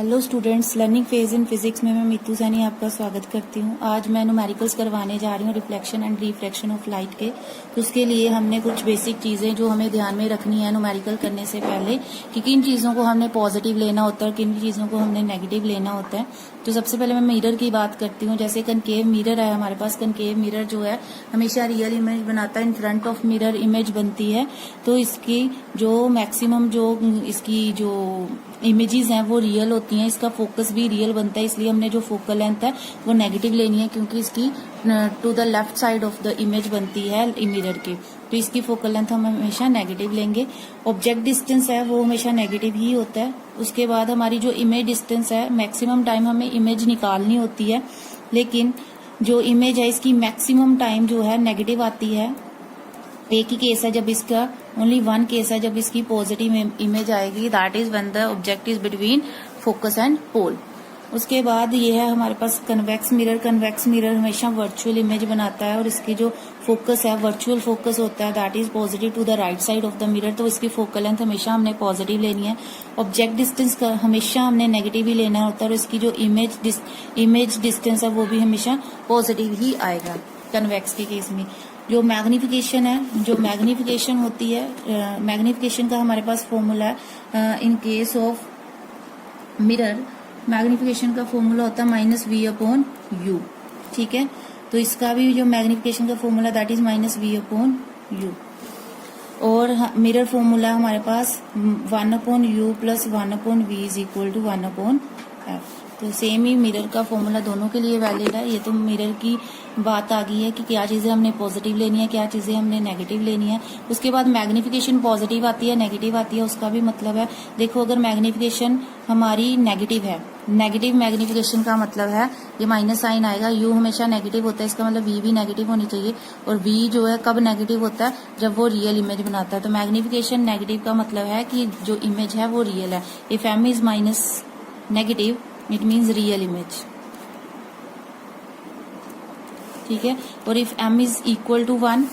Hello students, learning phase in physics में मैं मीतू सैनी आपका स्वागत करती हूँ। आज मैं न्यूमेरिकल्स करवाने जा रही हूँ reflection and refraction of light के। तो उसके लिए हमने कुछ बेसिक चीज़ें जो हमें ध्यान में रखनी है न्यूमेरिकल करने से पहले कि किन चीज़ों को हमने पॉजिटिव लेना होता है और किन चीज़ों को हमने नेगेटिव लेना होता है। तो सबसे पहले मैं मिरर की बात करती हूँ। जैसे कनकेव मिरर है हमारे पास। कनकेव मिरर जो है हमेशा रियल इमेज बनाता है, इन फ्रंट ऑफ मिरर इमेज बनती है। तो इसकी जो मैक्सिमम जो इसकी जो इमेजेस हैं वो रियल होती हैं, इसका फोकस भी रियल बनता है। इसलिए हमने जो फोकल लेंथ है वो नेगेटिव लेनी है, क्योंकि इसकी to the left side of the image बनती है मिरर के। तो इसकी फोकल लेंथ हम हमेशा नेगेटिव लेंगे। ऑब्जेक्ट डिस्टेंस है वो हमेशा नेगेटिव ही होता है। उसके बाद हमारी जो इमेज डिस्टेंस है, मैक्सिमम टाइम हमें इमेज निकालनी होती है, लेकिन जो इमेज है इसकी मैक्सिमम टाइम जो है नेगेटिव आती है। एक ही केस है जब इसका ओनली वन केस है जब इसकी पॉजिटिव इमेज आएगी, that is when the object is between focus and pole. उसके बाद ये है हमारे पास कन्वेक्स मिरर। कन्वेक्स मिरर हमेशा वर्चुअल इमेज बनाता है और इसकी जो फोकस है वर्चुअल फोकस होता है, that is positive to the right side of the mirror. तो इसकी फोकल लेंथ हमेशा हमने पॉजिटिव लेनी है। ऑब्जेक्ट डिस्टेंस का हमेशा हमने नेगेटिव ही लेना होता है और इसकी जो इमेज डिस्टेंस है वो भी हमेशा पॉजिटिव ही आएगा कन्वेक्स के केस में। जो मैग्निफिकेशन है, जो मैग्निफिकेशन होती है, मैग्निफिकेशन का हमारे पास फॉर्मूला है in case of mirror. Magnification का फॉर्मूला होता है -v/u। ठीक है, तो इसका भी जो मैग्निफिकेशन का फॉर्मूला दैट इज -v/u। और मिरर फॉर्मूला हमारे पास 1/u + 1/v = 1/f। तो सेम ही मिरर का फॉर्मूला दोनों के लिए वैलिड है। ये तो मिरर की बात आ गई है कि क्या चीजें हमने पॉजिटिव लेनी है, क्या चीजें हमने नेगेटिव लेनी है। उसके बाद मैग्निफिकेशन पॉजिटिव आती है, नेगेटिव आती है, उसका भी मतलब है। देखो, अगर मैग्निफिकेशन हमारी नेगेटिव है, नेगेटिव मैग्निफिकेशन का मतलब है ये माइनस साइन आएगा। यू हमेशा नेगेटिव होता है, इसका मतलब वी भी नेगेटिव होनी चाहिए। और वी जो है कब नेगेटिव होता है, जब वो रियल इमेज बनाता है। तो मैग्निफिकेशन नेगेटिव का मतलब है कि जो इमेज है वो रियल है। If m is minus negative it means real image. ठीक है, और if m is equal to 1,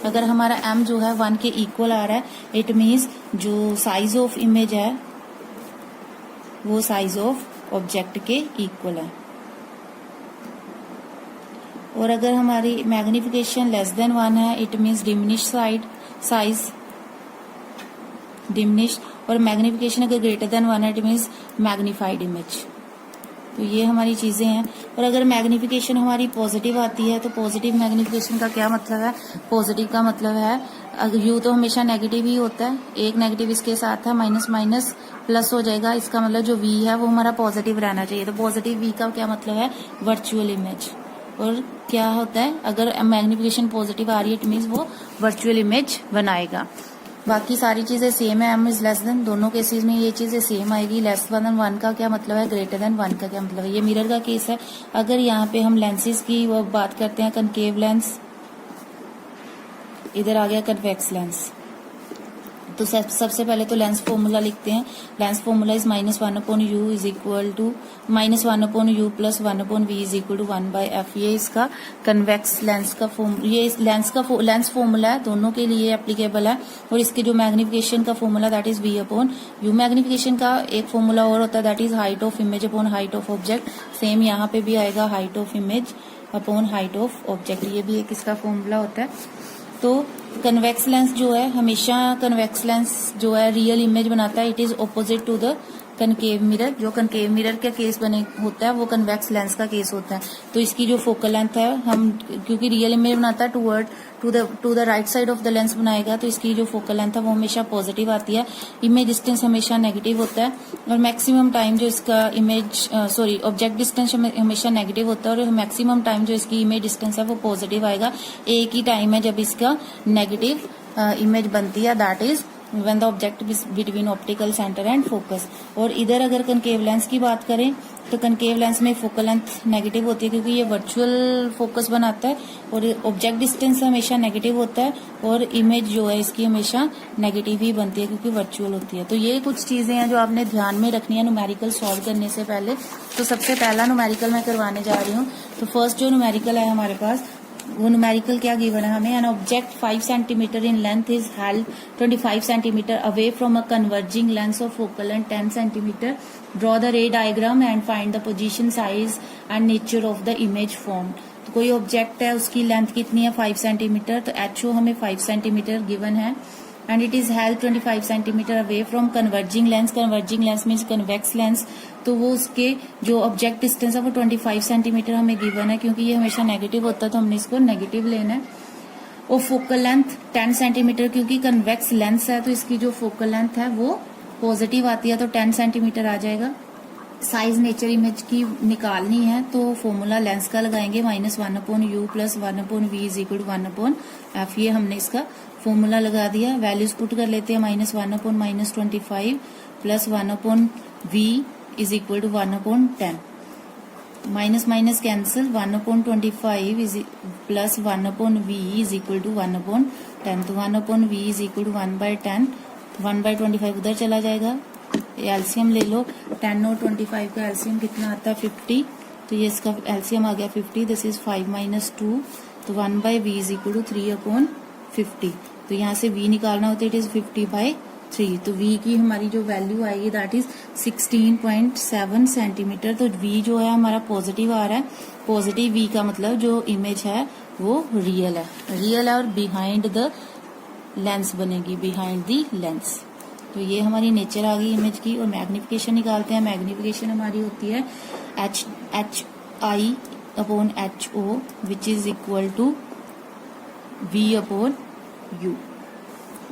अगर हमारा m जो है 1 के इक्वल आ रहा है, इट मीन्स जो साइज ऑफ इमेज है वो साइज ऑफ ऑब्जेक्ट के इक्वल है। और अगर हमारी मैग्निफिकेशन लेस देन 1 है, it means diminish size diminish. और मैग्निफिकेशन अगर ग्रेटर देन 1 है, इट मीन्स मैग्निफाइड इमेज। तो ये हमारी चीजें हैं। और अगर मैग्निफिकेशन हमारी पॉजिटिव आती है, तो पॉजिटिव मैग्निफिकेशन का क्या मतलब है? पॉजिटिव का मतलब है यू तो हमेशा नेगेटिव ही होता है, एक नेगेटिव इसके साथ है, माइनस माइनस प्लस हो जाएगा। इसका मतलब जो वी है वो हमारा पॉजिटिव रहना चाहिए। तो पॉजिटिव वी का क्या मतलब है? Virtual image. और क्या होता है, अगर मैग्निफिकेशन पॉजिटिव आ रही है, इट मीन्स वो वर्चुअल इमेज बनाएगा। बाकी सारी चीजें सेम है। m इज लेस देन, दोनों केसेस में ये चीजें सेम आएगी। लेस देन 1 का क्या मतलब है? ग्रेटर देन 1 का क्या मतलब है? ये मिरर का केस है। अगर यहाँ पे हम लेंसेज की वो बात करते हैं, कनकेव लेंस, इधर आ गया कन्वेक्स लेंस। तो सबसे पहले तो लेंस फॉर्मूला लिखते हैं। Lens formula is -1/u is equal to -1/u + 1/v is equal to 1/f। ये इसका कन्वेक्स लेंस का ये लेंस फॉर्मूला है, दोनों के लिए एप्लीकेबल है। और इसके जो मैग्निफिकेशन का formula that is v/u। Magnification का एक फॉर्मूला और होता है, that is height of image upon height of object. Same यहाँ पे भी आएगा, height of image upon height of object. ये भी एक इसका फॉर्मूला होता है। तो कन्वेक्स लेंस जो है हमेशा, कन्वेक्स लेंस जो है रियल इमेज बनाता है। It is opposite to the concave mirror. जो कनकेव मिरर का केस बने होता है वो कन्वेक्स लेंस का केस होता है। तो इसकी जो फोकल लेंथ है, हम क्योंकि रियल इमेज बनाता है to the right side of the lens बनाएगा, तो इसकी जो फोकल लेंथ है वो हमेशा पॉजिटिव आती है। इमेज डिस्टेंस हमेशा नेगेटिव होता है। और मैक्सिमम टाइम जो इसका ऑब्जेक्ट डिस्टेंस हमेशा नेगेटिव होता है। और मैक्सिमम टाइम जो इसकी इमेज डिस्टेंस है वो पॉजिटिव आएगा। एक ही टाइम है जब इसका नेगेटिव इमेज बनती है, that is when the object is between optical center and focus। और इधर अगर कनकेव लेंस की बात करें, तो कनकेव लेंस में फोकल लेंथ नेगेटिव होती है, क्योंकि ये वर्चुअल फोकस बनाता है। और ऑब्जेक्ट डिस्टेंस हमेशा नेगेटिव होता है और इमेज जो है इसकी हमेशा नेगेटिव ही बनती है, क्योंकि वर्चुअल होती है। तो ये कुछ चीजें हैं जो आपने ध्यान में रखनी है न्यूमेरिकल सॉल्व करने से पहले। तो सबसे पहला न्यूमेरिकल मैं करवाने जा रही हूँ। तो फर्स्ट जो न्यूमेरिकल है हमारे पास, वो न्यूमेरिकल क्या गिवन है हमें, an object 5 centimetre in length is held 25 centimetre away from a converging lens of focal length 10 centimetre, draw the रे diagram and find the position, size and nature of the image form. तो कोई object है, उसकी length कितनी है 5 centimetre, तो HO हमें 5 centimetre given है and it is held 25 centimetre away from converging lens. Converging lens means convex lens, तो वो उसके जो ऑब्जेक्ट डिस्टेंस है वो 25 सेंटीमीटर हमें गिवन है, क्योंकि ये हमेशा नेगेटिव होता है तो हमने इसको नेगेटिव लेना है। और फोकल लेंथ 10 सेंटीमीटर, क्योंकि कन्वेक्स लेंस है तो इसकी जो फोकल लेंथ है वो पॉजिटिव आती है, तो 10 सेंटीमीटर आ जाएगा। साइज नेचर इमेज की निकालनी है तो फॉर्मूला लेंस का लगाएंगे, -1/u plus 1/v is equal to 1/f। ये हमने इसका फॉर्मूला लगा दिया। वैल्यूज पुट कर लेते हैं, -1/-25 plus 1/v is equal to 1/10। Minus minus cancel, 1/25 plus 1/v is equal to 1/10। तो 1/v इज इक्वल टू 1/10, 1/25 उधर चला जाएगा। एलसीएम ले लो, 10 और 25 का एलसीएम कितना आता है 50, तो ये इसका एलसीएम आ गया 50। दिस इज 5 - 2, तो 1/v इज इक्वल टू 3/50। तो यहाँ से v निकालना होता है, इट इज 50/3। तो v की हमारी जो वैल्यू आएगी दैट इज 16.7 सेंटीमीटर। तो v जो है हमारा पॉजिटिव आ रहा है। पॉजिटिव v का मतलब जो इमेज है वो रियल है और बिहाइंड द लेंस बनेगी, बिहाइंड द लेंस। तो ये हमारी नेचर आ गई इमेज की। और मैग्निफिकेशन निकालते हैं। मैग्निफिकेशन हमारी होती है HI/HO which is equal to V/U।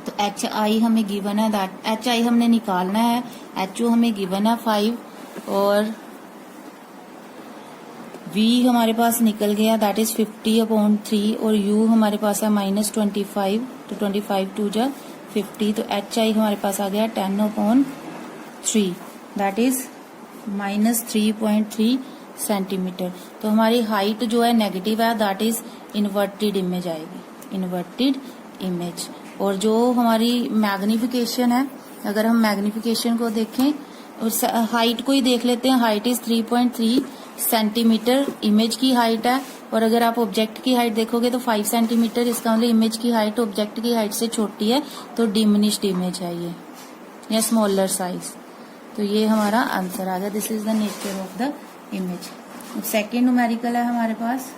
तो HI हमें गिवन है, दैट HI हमने निकालना है, HO हमें गिवन है 5 और V हमारे पास निकल गया दैट इज 50/3 और U हमारे पास है -25, तो 25 2 जा 50, तो HI हमारे पास आ गया 10/3 दैट इज -3.3 सेंटीमीटर। तो हमारी हाइट जो है नेगेटिव है, दैट इज इन्वर्टेड इमेज आएगी, इन्वर्टेड इमेज। और जो हमारी मैग्निफिकेशन है, अगर हम मैग्निफिकेशन को देखें और हाइट को ही देख लेते हैं, हाइट इज 3.3 सेंटीमीटर इमेज की हाइट है। और अगर आप ऑब्जेक्ट की हाइट देखोगे तो 5 सेंटीमीटर, इसका मतलब इमेज की हाइट ऑब्जेक्ट की हाइट से छोटी है, तो डिमिनिश्ड इमेज है ये, या स्मॉलर साइज। तो ये हमारा आंसर आ गया। This is the nature of the image. Second numerical है हमारे पास,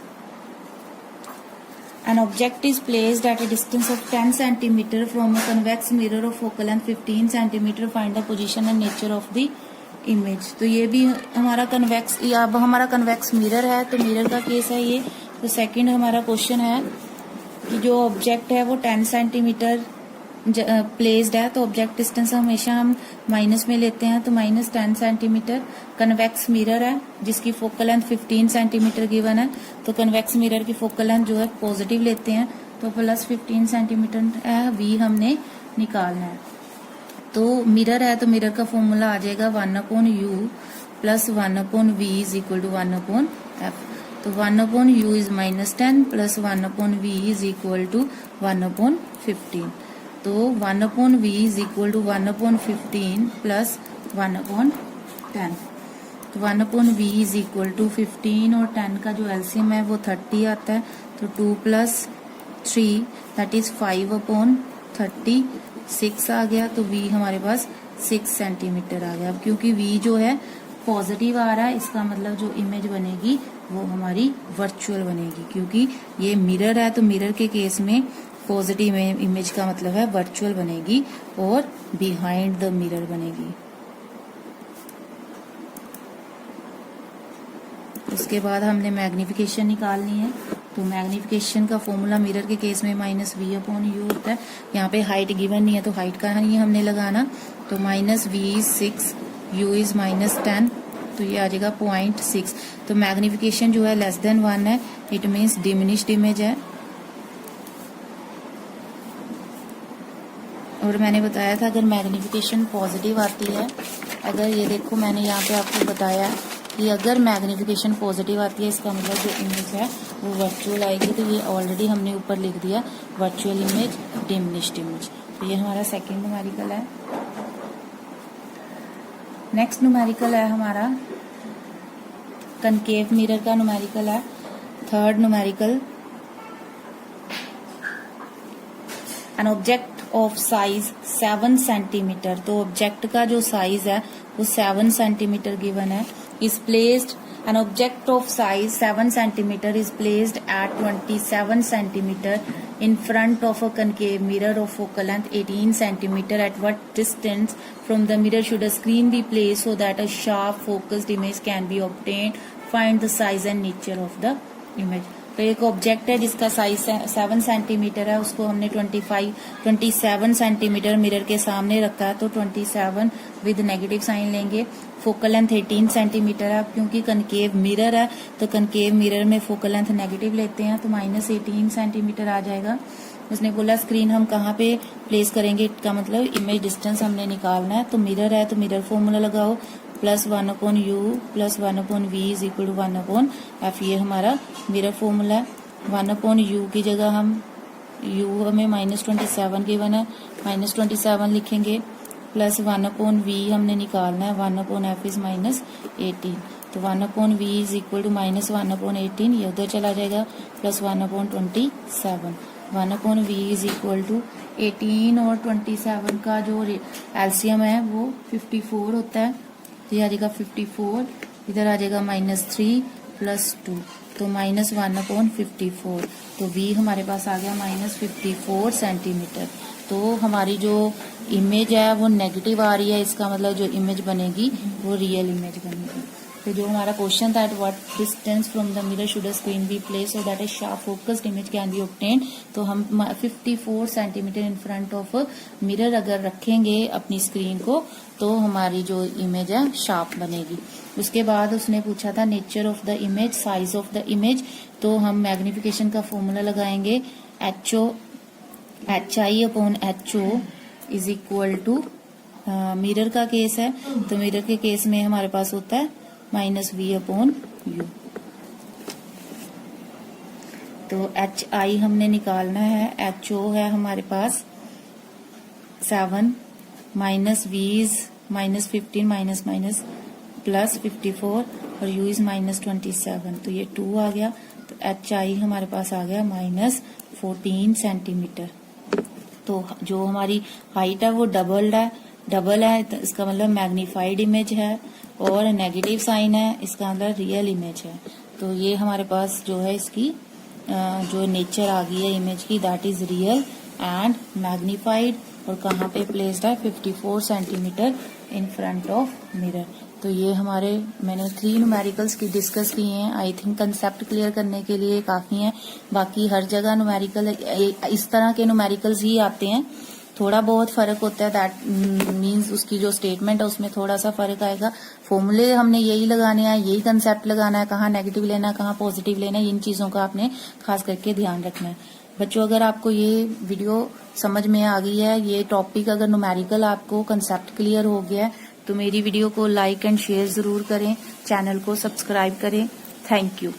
An object is placed at a distance of 10 centimeter from a convex mirror of focal length 15 centimeter. Find the position and nature of the image। तो ये भी हमारा convex, अब हमारा convex mirror है, तो मिरर का केस है ये। तो सेकंड हमारा क्वेश्चन है कि जो ऑब्जेक्ट है वो 10 सेंटीमीटर प्लेस्ड है, तो ऑब्जेक्ट डिस्टेंस हमेशा हम माइनस में लेते हैं, तो -10 सेंटीमीटर। कन्वेक्स मिरर है जिसकी फोकल लेंथ 15 सेंटीमीटर गिवन है, तो कन्वेक्स मिरर की फोकल लेंथ जो है पॉजिटिव लेते हैं, तो प्लस 15 सेंटीमीटर है, v हमने निकालना है। तो मिरर है तो मिरर का फॉर्मूला आ जाएगा 1/u plus 1/v is equal to 1/f। तो 1/u is -10 plus 1/v is equal to 1/15। तो 1/v is equal to 1/15 plus 1/10। तो 1/v इज इक्वल टू 15 और 10 का जो एलसीएम है वो 30 आता है, तो 2 + 3 दैट इज 5/36 आ गया। तो v हमारे पास 6 सेंटीमीटर आ गया। अब क्योंकि v जो है पॉजिटिव आ रहा है, इसका मतलब जो इमेज बनेगी वो हमारी वर्चुअल बनेगी, क्योंकि ये मिरर है, तो मिरर के केस में पॉजिटिव इमेज का मतलब है वर्चुअल बनेगी और बिहाइंड द मिरर बनेगी। उसके बाद हमने मैग्निफिकेशन निकालनी है। तो मैग्निफिकेशन का फॉर्मूला मिरर के केस में -v/u होता है। यहाँ पे हाइट गिवन नहीं है तो हाइट का ही हमने लगाना, तो -v इज 6, u इज -10, तो ये आ जाएगा 0.6। तो मैग्निफिकेशन जो है <1 है, इट मीन्स डिमिनिश्ड इमेज है। और मैंने बताया था अगर मैग्निफिकेशन पॉजिटिव आती है, अगर ये देखो मैंने यहाँ पे आपको बताया कि अगर मैग्निफिकेशन पॉजिटिव आती है, इसका मतलब जो इमेज है वो वर्चुअल आएगी। तो ये ऑलरेडी हमने ऊपर लिख दिया, वर्चुअल इमेज, डिमिनिश्ड इमेज। तो ये हमारा सेकंड न्यूमेरिकल है। नेक्स्ट न्यूमेरिकल है हमारा कनकेव मिरर का न्यूमेरिकल है। Third numerical an object of size 7 centimetre, तो ऑब्जेक्ट का जो साइज है वो 7 सेंटीमीटर गिवन है, is placed, an object of size 7 centimetre is placed at 27 centimetre in front of a concave mirror of focal length 18 centimeter. At what distance from the mirror should a screen be placed so that a sharp focused image can be obtained? Find the size and nature of the image. तो एक object है जिसका size 7 centimetre है, उसको हमने 27 centimetre mirror के सामने रखा है, तो 27 विद नेगेटिव साइन लेंगे। फोकल लेंथ 18 सेंटीमीटर है, क्योंकि कनकेव मिरर है तो कनकेव मिरर में फोकल लेंथ नेगेटिव लेते हैं, तो -18 सेंटीमीटर आ जाएगा। उसने बोला स्क्रीन हम कहाँ पे प्लेस करेंगे, का मतलब इमेज डिस्टेंस हमने निकालना है। तो मिरर है तो मिरर फॉर्मूला लगाओ, +1/u + 1/v is equal to 1/f, ये हमारा मिरर फॉर्मूला है। 1/u की जगह हम u हमें -27 गिवन है, -27 लिखेंगे, +1/v हमने निकालना है, 1/f इज -18, तो 1/v इज इक्वल टू -1/18, ये उधर चला जाएगा, +1/27, 1/v इज इक्वल टू 18 और 27 का जो एलसीएम है वो 54 होता है, तो ये आ जाएगा 54, इधर आ जाएगा -3 + 2, तो -1/54, तो v हमारे पास आ गया -54 सेंटीमीटर। तो हमारी जो इमेज है वो नेगेटिव आ रही है, इसका मतलब जो इमेज बनेगी वो रियल इमेज बनेगी। तो जो हमारा क्वेश्चन था, at what distance from the mirror should a screen be place so that a sharp focused image can be obtained, तो हम 54 centimetre in front of mirror अगर रखेंगे अपनी स्क्रीन को तो हमारी जो इमेज है शार्प बनेगी। उसके बाद उसने पूछा था nature of the image, size of the image, तो हम मैग्निफिकेशन का फॉर्मूला लगाएंगे, HI/HO is equal to, mirror का केस है तो मिरर के केस में हमारे पास होता है -v/u, तो HI हमने निकालना है, HO है हमारे पास 7, -v इज -15 +54 और u इज -27, तो ये 2 आ गया, तो HI हमारे पास आ गया -14 सेंटीमीटर। तो जो हमारी हाइट है वो डबल है, तो इसका मतलब मैग्नीफाइड इमेज है, और नेगेटिव साइन है, इसका मतलब रियल इमेज है। तो ये हमारे पास जो है इसकी जो नेचर आ गई है इमेज की, that is real and magnified, और कहाँ पे प्लेस्ड है 54 centimetre in front of mirror. तो ये हमारे मैंने 3 न्यूमेरिकल्स की डिस्कस किए हैं, आई थिंक कंसेप्ट क्लियर करने के लिए काफी है। बाकी हर जगह न्यूमेरिकल इस तरह के न्यूमेरिकल्स ही आते हैं, थोड़ा बहुत फर्क होता है, दैट मीन्स उसकी जो स्टेटमेंट है उसमें थोड़ा सा फर्क आएगा। फॉर्मूले हमने यही लगाने हैं, यही कंसेप्ट लगाना है, कहाँ नेगेटिव लेना है कहाँ पॉजिटिव लेना है, इन चीजों का आपने खास करके ध्यान रखना है। बच्चों अगर आपको ये वीडियो समझ में आ गई है, ये टॉपिक अगर न्यूमेरिकल आपको कंसेप्ट क्लियर हो गया है, तो मेरी वीडियो को लाइक एंड शेयर जरूर करें, चैनल को सब्सक्राइब करें। Thank you.